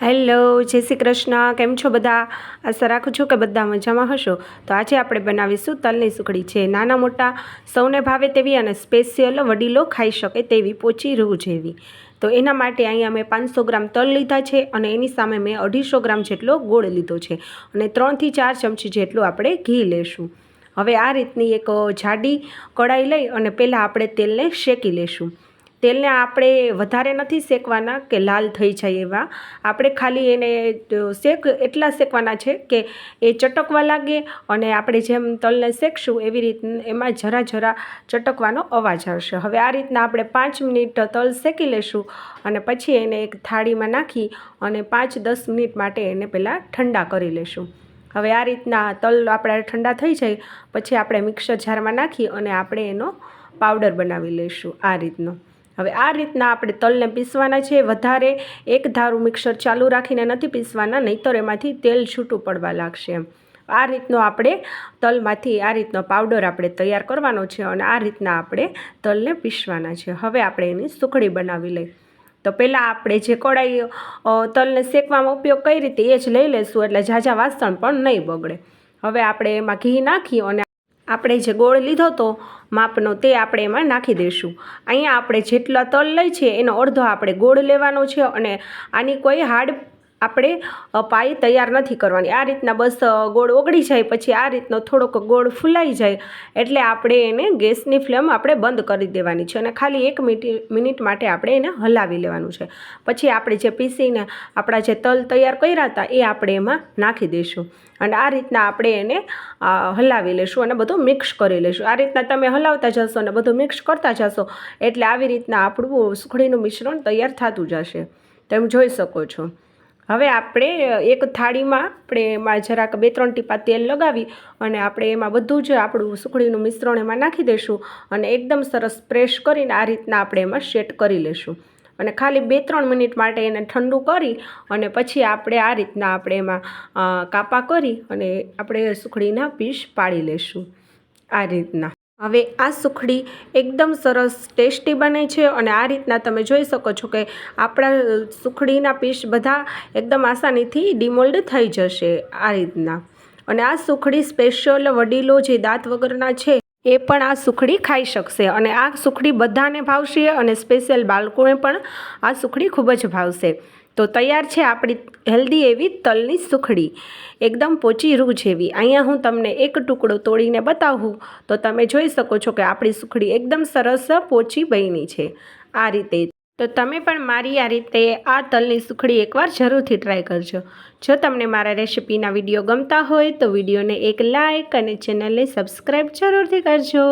Hello, જય શ્રી કૃષ્ણ. કેમ છો બધા? આશા રાખું છું કે બધા મજામાં હશો. તો આજે આપણે બનાવીશું તલની સુખડી. છે નાના મોટા સૌને ભાવે તેવી અને સ્પેશિયલ વડીલો ખાઈ શકે તેવી પોચી રૂ જેવી. તો એના માટે અહીંયા મેં 500 ગ્રામ તલ લીધા છે અને એની સામે મેં 250 ગ્રામ જેટલો ગોળ લીધો છે અને 3થી 4 ચમચી જેટલું આપણે ઘી લેશું. હવે આ રીતની એક જાડી કઢાઈ લઈ અને પહેલાં આપણે તેલને શેકી લેશું. તેલને આપણે વધારે નથી શેકવાના કે લાલ થઈ જાય એવા, આપણે ખાલી એને એટલા શેકવાના છે કે એ ચટકવા લાગે અને આપણે જેમ તલને શેકશું એવી રીતે એમાં જરા જરા ચટકવાનો અવાજ આવશે. હવે આ રીતના આપણે 5 મિનિટ તલ શેકી લેશું અને પછી એને એક થાળીમાં નાખી અને 5-10 મિનિટ માટે એને પહેલાં ઠંડા કરી લેશું. હવે આ રીતના તલ આપણા ઠંડા થઈ જાય પછી આપણે મિક્સર જારમાં નાખી અને આપણે એનો પાવડર બનાવી લઈશું આ રીતનો. હવે આ રીતના આપણે તલને પીસવાના છે. વધારે એક ધારું મિક્સર ચાલુ રાખીને નથી પીસવાના, નહીંતર એમાંથી તેલ છૂટું પડવા લાગશે એમ. આ રીતનો આપણે તલમાંથી આ રીતનો પાવડર આપણે તૈયાર કરવાનો છે અને આ રીતના આપણે તલને પીસવાના છે. હવે આપણે એની સુખડી બનાવી લઈએ. તો પહેલાં આપણે જે કઢાઈ તલને શેકવામાં ઉપયોગ કઈ રીતે એ જ લઈ લઈશું એટલે ઝાઝા વાસણ પણ નહીં બગડે. હવે આપણે એમાં ઘી નાખી અને આપણે જે ગોળ લીધો તો માપનો તે આપણે એમાં નાખી દઈશું. અહીંયા આપણે જેટલા તલ લઈ છે એનો અડધો આપણે ગોળ લેવાનો છે અને આની કોઈ હાર્ડ આપણે પાઈ તૈયાર નથી કરવાની. આ રીતના બસ ગોળ ઓગળી જાય પછી આ રીતનો થોડોક ગોળ ફૂલાઈ જાય એટલે આપણે એને ગેસની ફ્લેમ આપણે બંધ કરી દેવાની છે અને ખાલી 1 મિનિટ માટે આપણે એને હલાવી લેવાનું છે. પછી આપણે જે પીસીને આપણા જે તલ તૈયાર કર્યા હતા એ આપણે એમાં નાખી દઈશું અને આ રીતના આપણે એને હલાવી લઈશું અને બધું મિક્સ કરી લઈશું. આ રીતના તમે હલાવતા જશો અને બધું મિક્સ કરતા જશો એટલે આવી રીતના આપણું સુખડીનું મિશ્રણ તૈયાર થતું જશે. તમે જોઈ શકો છો. હવે આપણે એક થાળીમાં આપણે એમાં જરાક 2-3 ટીપા તેલ લગાવી અને આપણે એમાં બધું જ આપણું સુખડીનું મિશ્રણ એમાં નાખી દઈશું અને એકદમ સરસ પ્રેસ કરીને આ રીતના આપણે એમાં સેટ કરી લઈશું અને ખાલી 2-3 મિનિટ માટે એને ઠંડુ કરી અને પછી આપણે આ રીતના આપણે એમાં કાપા કરી અને આપણે સુખડીના પીસ પાડી લઈશું આ રીતના. હવે આ સુખડી એકદમ સરસ ટેસ્ટી બને છે અને આ રીતના તમે જોઈ શકો છો કે આપણા સુખડીના પીસ બધા એકદમ આસાનીથી ડિમોલ્ડ થઈ જશે આ રીતના. અને આ સુખડી સ્પેશિયલ વડીલો જે દાંત વગરના છે એ પણ આ સુખડી ખાઈ શકશે અને આ સુખડી બધાને ભાવશે અને સ્પેશિયલ બાળકોને પણ આ સુખડી ખૂબ જ ભાવશે. તો તૈયાર છે આપણી હેલ્ધી એવી તલની સુખડી, એકદમ પોચી રૂ જેવી. અહીંયા હું તમને એક ટુકડો તોડીને બતાવું તો તમે જોઈ શકો છો કે આપણી સુખડી એકદમ સરસ પોચી બની છે આ રીતે. તો તમે પણ મારી આ રીતે આ તલની સુખડી એકવાર જરૂરથી ટ્રાય કરજો. જો તમને મારા રેસિપીના વિડીયો ગમતા હોય તો વિડીયોને એક લાઇક અને ચેનલને સબસ્ક્રાઈબ જરૂરથી કરજો.